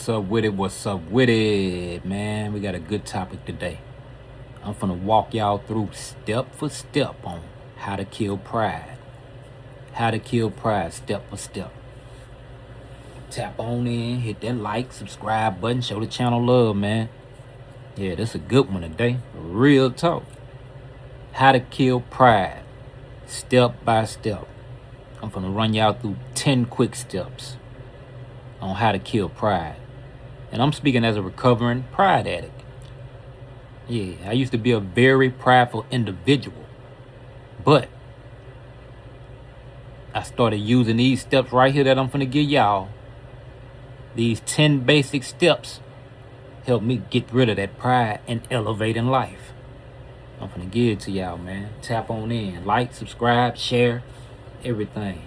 What's up with it? What's up with it, man? We got a good topic today. I'm finna walk y'all through step for step on how to kill pride. How to kill pride step for step. Tap on in, hit that like, subscribe button, show the channel love, man. Yeah, this a good one today. Real talk. How to kill pride step by step. I'm finna run y'all through 10 quick steps on how to kill pride. And I'm speaking as a recovering pride addict. Yeah, I used to be a very prideful individual. But I started using these steps right here that I'm finna give y'all. These 10 basic steps help me get rid of that pride and elevate in life. I'm finna give it to y'all, man. Tap on in. Like, subscribe, share, everything.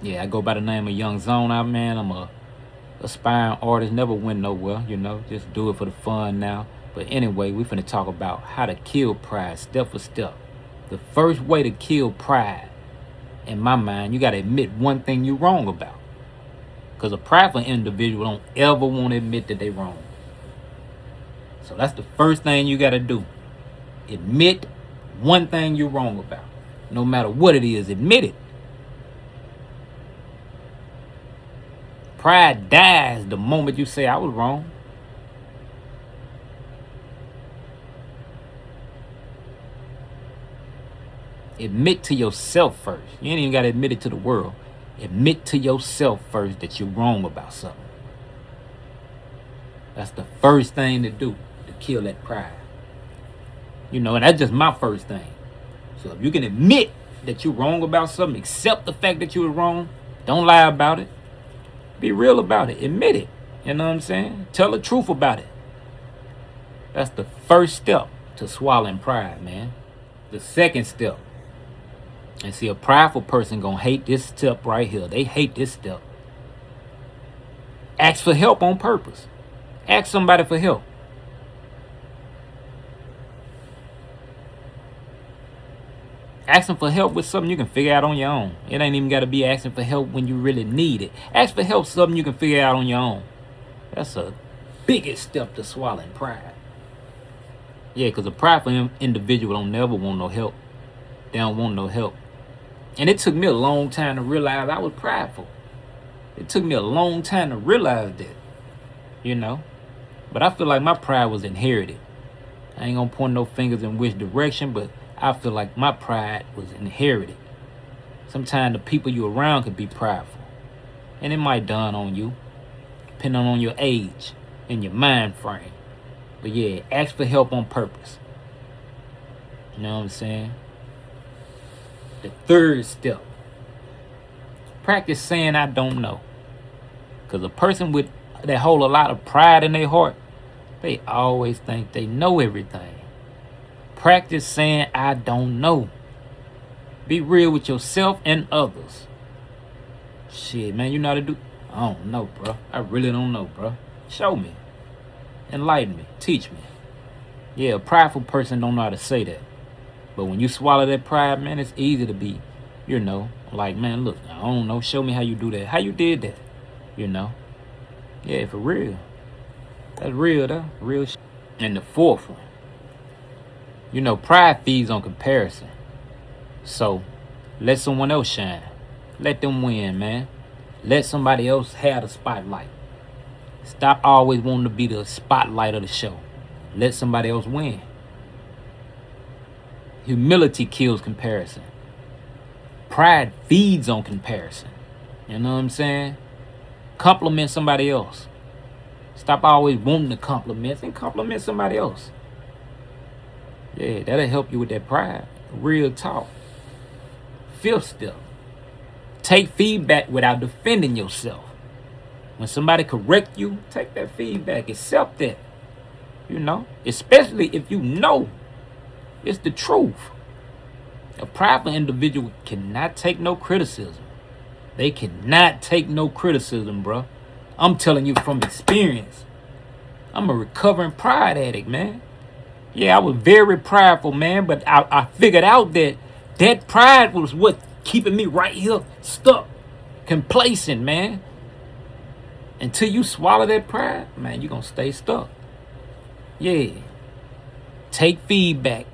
Yeah, I go by the name of Young Zone out, man. I'm a aspiring artist, never went nowhere, just do it for the fun now. But anyway, we finna talk about how to kill pride step for step. The first way to kill pride, in my mind, you gotta admit one thing you're wrong about. Because a prideful individual don't ever want to admit that they're wrong. So that's the first thing you gotta do. Admit one thing you're wrong about. No matter what it is, admit it. Pride dies the moment you say I was wrong. Admit to yourself first. You ain't even got to admit it to the world. Admit to yourself first that you're wrong about something. That's the first thing to do to kill that pride. And that's just my first thing. So if you can admit that you're wrong about something, accept the fact that you were wrong, don't lie about it. Be real about it. Admit it. You know what I'm saying? Tell the truth about it. That's the first step to swallowing pride, man. The second step. And see, a prideful person gonna hate this step right here. They hate this step. Ask for help on purpose. Ask somebody for help. Asking for help with something you can figure out on your own. It ain't even got to be asking for help when you really need it. Ask for help something you can figure out on your own. That's a biggest step to swallowing pride. Yeah, because a prideful individual don't never want no help. They don't want no help. And it took me a long time to realize I was prideful. It took me a long time to realize that, But I feel like my pride was inherited. I ain't gonna point no fingers in which direction, but I feel like my pride was inherited. Sometimes the people you around could be prideful. And it might dawn on you, depending on your age and your mind frame. But yeah, ask for help on purpose. You know what I'm saying? The third step. Practice saying I don't know. Because a person that hold a lot of pride in their heart, they always think they know everything. Practice saying I don't know. Be real with yourself and others. Shit, man, you know how to do? I don't know, bro. I really don't know, bro. Show me. Enlighten me. Teach me. Yeah, a prideful person don't know how to say that. But when you swallow that pride, man, it's easy to be, like, man, look, I don't know. Show me how you do that. How you did that, Yeah, for real. That's real, though. Real shit. And the fourth one. Pride feeds on comparison. So, let someone else shine. Let them win, man. Let somebody else have the spotlight. Stop always wanting to be the spotlight of the show. Let somebody else win. Humility kills comparison. Pride feeds on comparison. You know what I'm saying? Compliment somebody else. Stop always wanting the compliments and compliment somebody else. Yeah, that'll help you with that pride. Real talk. Fifth step. Take feedback without defending yourself. When somebody correct you, take that feedback. Accept that. Especially if you know it's the truth. A prideful individual cannot take no criticism. They cannot take no criticism, bro. I'm telling you from experience. I'm a recovering pride addict, man. Yeah, I was very prideful, man, but I figured out that pride was what keeping me right here stuck. complacent, man. Until you swallow that pride, man, you're going to stay stuck. Yeah. Take feedback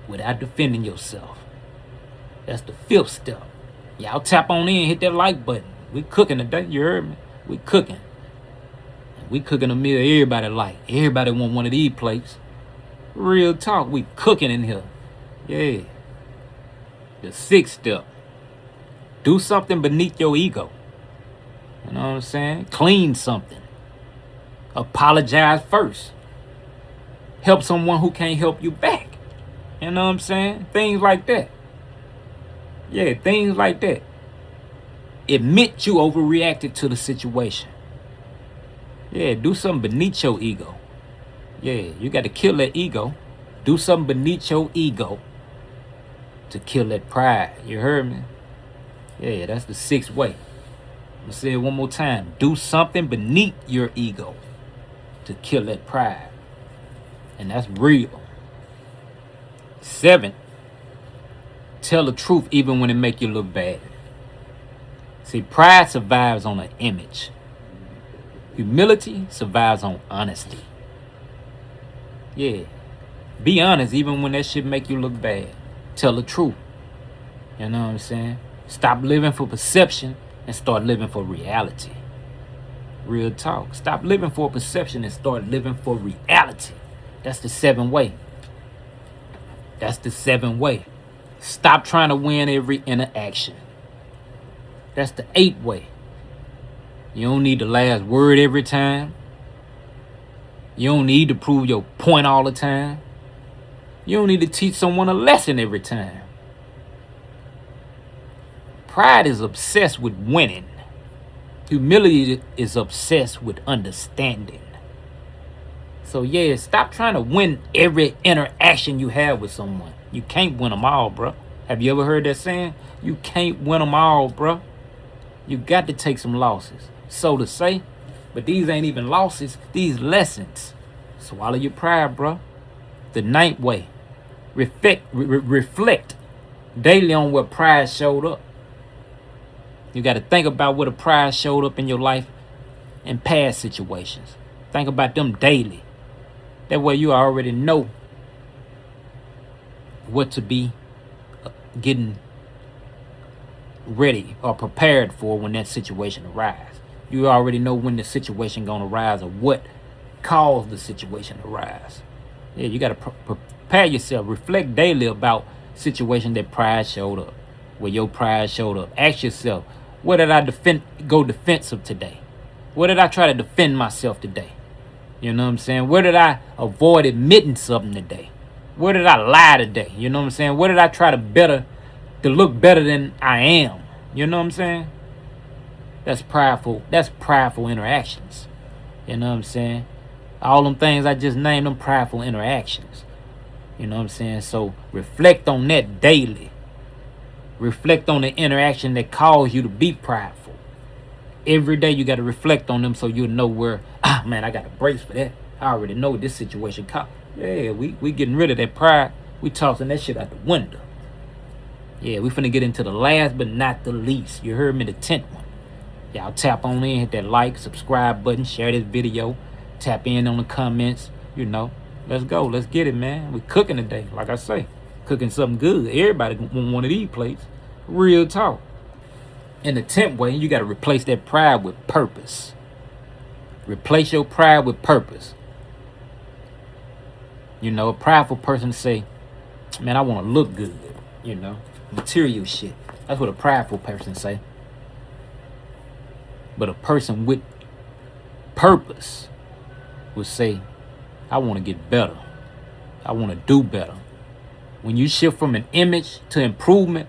without defending yourself. That's the 5th step. Y'all tap on in, hit that like button. We cooking today, you heard me? We cooking. We cooking a meal everybody like. Everybody want one of these plates. Real talk, we cooking in here. Yeah. The 6th step. Do something beneath your ego. You know what I'm saying? Clean something. Apologize first. Help someone who can't help you back. You know what I'm saying? Things like that. Yeah, things like that. Admit you overreacted to the situation. Yeah, do something beneath your ego. Yeah, you got to kill that ego. Do something beneath your ego to kill that pride. You heard me? Yeah, that's the 6th way. I'm going to say it one more time. Do something beneath your ego to kill that pride. And that's real. 7, tell the truth even when it make you look bad. See, pride survives on an image. Humility survives on honesty. Yeah. Be honest even when that shit make you look bad. Tell the truth. You know what I'm saying? Stop living for perception and start living for reality. Real talk. Stop living for perception and start living for reality. That's the 7th way. That's the 7th way. Stop trying to win every interaction. That's the 8th way. You don't need the last word every time. You don't need to prove your point all the time. You don't need to teach someone a lesson every time. Pride is obsessed with winning. Humility is obsessed with understanding. So yeah, stop trying to win every interaction you have with someone. You can't win them all, bro. Have you ever heard that saying? You can't win them all, bro. You got to take some losses. So to say, but these ain't even losses, these lessons. Swallow your pride, bro. The 9th way. Reflect daily on where pride showed up. You got to think about where the pride showed up in your life in past situations. Think about them daily. That way you already know what to be getting ready or prepared for when that situation arises. You already know when the situation gonna arise or what caused the situation to arise. Yeah, you gotta prepare yourself. Reflect daily about situation that pride showed up, where your pride showed up. Ask yourself, where did I go defensive today? Where did I try to defend myself today? You know what I'm saying? Where did I avoid admitting something today? Where did I lie today? You know what I'm saying? Where did I try to look better than I am? You know what I'm saying? That's prideful. That's prideful interactions. You know what I'm saying? All them things I just named, them prideful interactions. You know what I'm saying? So reflect on that daily. Reflect on the interaction that caused you to be prideful. Every day you got to reflect on them so you'll know where, man, I got to brace for that. I already know this situation caught. Yeah, we getting rid of that pride. We tossing that shit out the window. Yeah, we finna get into the last but not the least. You heard me, the 10th one. Y'all tap on in, hit that like, subscribe button, share this video, tap in on the comments. You know, let's go. Let's get it, man. We cooking today, like I say. Cooking something good. Everybody want one of these plates. Real talk. In the 10th way, you got to replace that pride with purpose. Replace your pride with purpose. You know, a prideful person say, man, I want to look good. You know, material shit. That's what a prideful person say. But a person with purpose would say, I want to get better. I want to do better. When you shift from an image to improvement,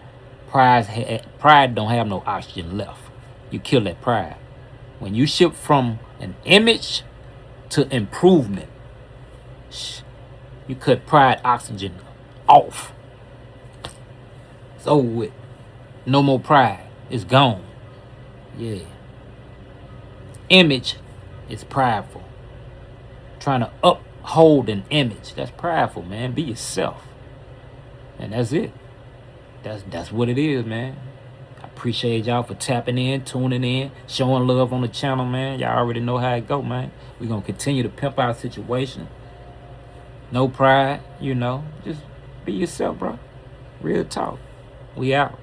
pride don't have no oxygen left. You kill that pride. When you shift from an image to improvement, you cut pride oxygen off. It's over with. No more pride. It's gone. Yeah. Image is prideful. Trying to uphold an image. That's prideful, man. Be yourself. And that's it. That's what it is, man. I appreciate y'all for tapping in, tuning in, showing love on the channel, man. Y'all already know how it go, man. We're going to continue to pimp our situation. No pride, you know. Just be yourself, bro. Real talk. We out.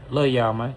Love y'all, man.